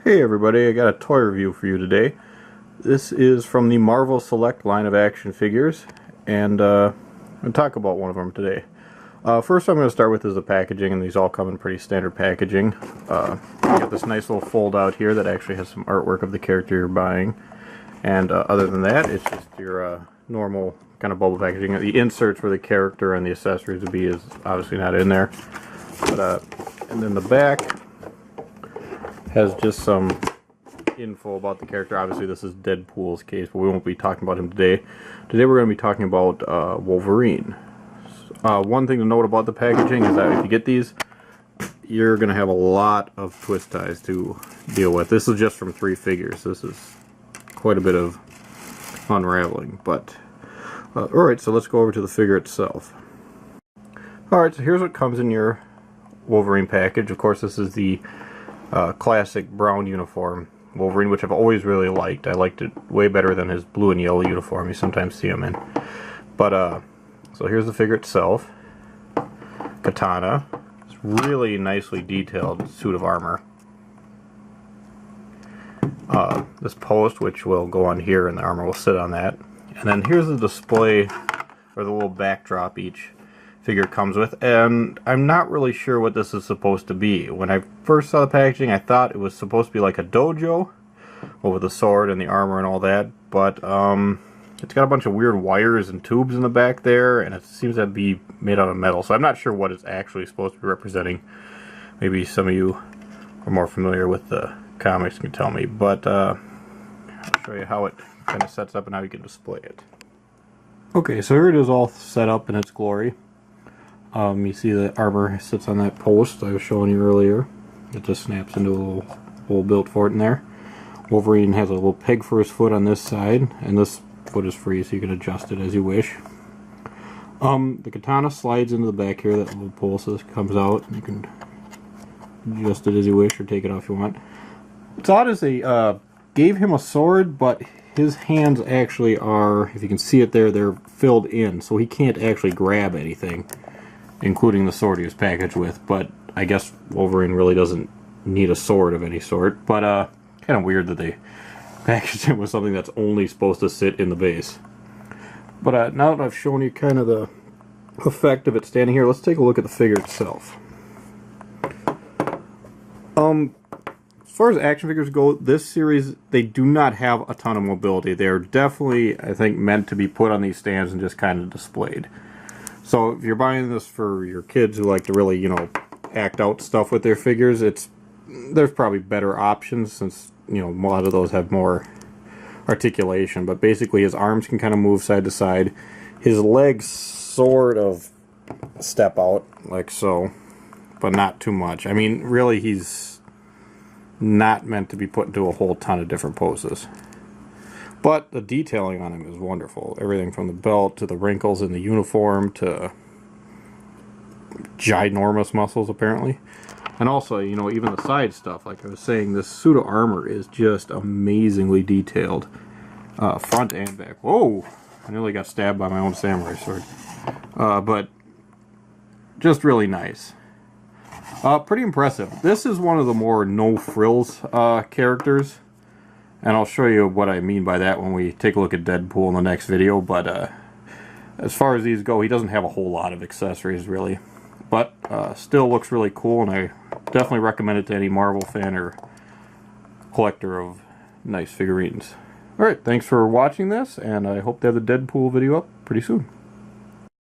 Hey everybody, I got a toy review for you today. This is from the Marvel Select line of action figures, and I'm going to talk about one of them today. First I'm going to start with is the packaging, and these all come in pretty standard packaging. You got this nice little fold out here that actually has some artwork of the character you're buying, and other than that it's just your normal kind of bubble packaging. The inserts for the character and the accessories would be is obviously not in there, but and then the back has just some info about the character. Obviously this is Deadpool's case, but we won't be talking about him today. Today we're going to be talking about Wolverine. One thing to note about the packaging is that if you get these, you're going to have a lot of twist ties to deal with. This is just from 3 figures. This is quite a bit of unraveling, but alright, so let's go over to the figure itself. Alright, so here's what comes in your Wolverine package. Of course, this is the classic brown uniform Wolverine, which I've always really liked. I liked it way better than his blue and yellow uniform you sometimes see him in. But so here's the figure itself. Katana. It's really nicely detailed suit of armor. This post, which will go on here, and the armor will sit on that. And then here's the display, or the little backdrop each figure comes with, and I'm not really sure what this is supposed to be. When I first saw the packaging, I thought it was supposed to be like a dojo, with the sword and the armor and all that, but it's got a bunch of weird wires and tubes in the back there, and it seems to be made out of metal, so I'm not sure what it's actually supposed to be representing. Maybe some of you are more familiar with the comics can tell me, but I'll show you how it kind of sets up and how you can display it. Okay, so here it is all set up in its glory. You see the armor sits on that post I was showing you earlier. It just snaps into a little hole built for it in there. Wolverine has a little peg for his foot on this side, and this foot is free, so you can adjust it as you wish. The katana slides into the back here. That little pole so this comes out. You can adjust it as you wish or take it off if you want. What's odd is they gave him a sword, but his hands actually are, if you can see it there, they're filled in, so he can't actually grab anything, including the sword he was packaged with. But I guess Wolverine really doesn't need a sword of any sort. But kind of weird that they packaged him with something that's only supposed to sit in the base. But now that I've shown you kind of the effect of it standing here, let's take a look at the figure itself. As far as action figures go, this series, they do not have a ton of mobility. They're definitely, I think, meant to be put on these stands and just kind of displayed. So if you're buying this for your kids who like to really, you know, act out stuff with their figures, there's probably better options, since, you know, a lot of those have more articulation. But basically his arms can kind of move side to side. His legs sort of step out like so, but not too much. I mean, really, he's not meant to be put into a whole ton of different poses. But the detailing on him is wonderful. Everything from the belt to the wrinkles in the uniform to ginormous muscles, apparently. And also, you know, even the side stuff, like I was saying, this suit of armor is just amazingly detailed. Front and back. Whoa! I nearly got stabbed by my own samurai sword. But just really nice. Pretty impressive. This is one of the more no-frills characters. And I'll show you what I mean by that when we take a look at Deadpool in the next video. But as far as these go, he doesn't have a whole lot of accessories, really. But still looks really cool, and I definitely recommend it to any Marvel fan or collector of nice figurines. Alright, thanks for watching this, and I hope to have the Deadpool video up pretty soon.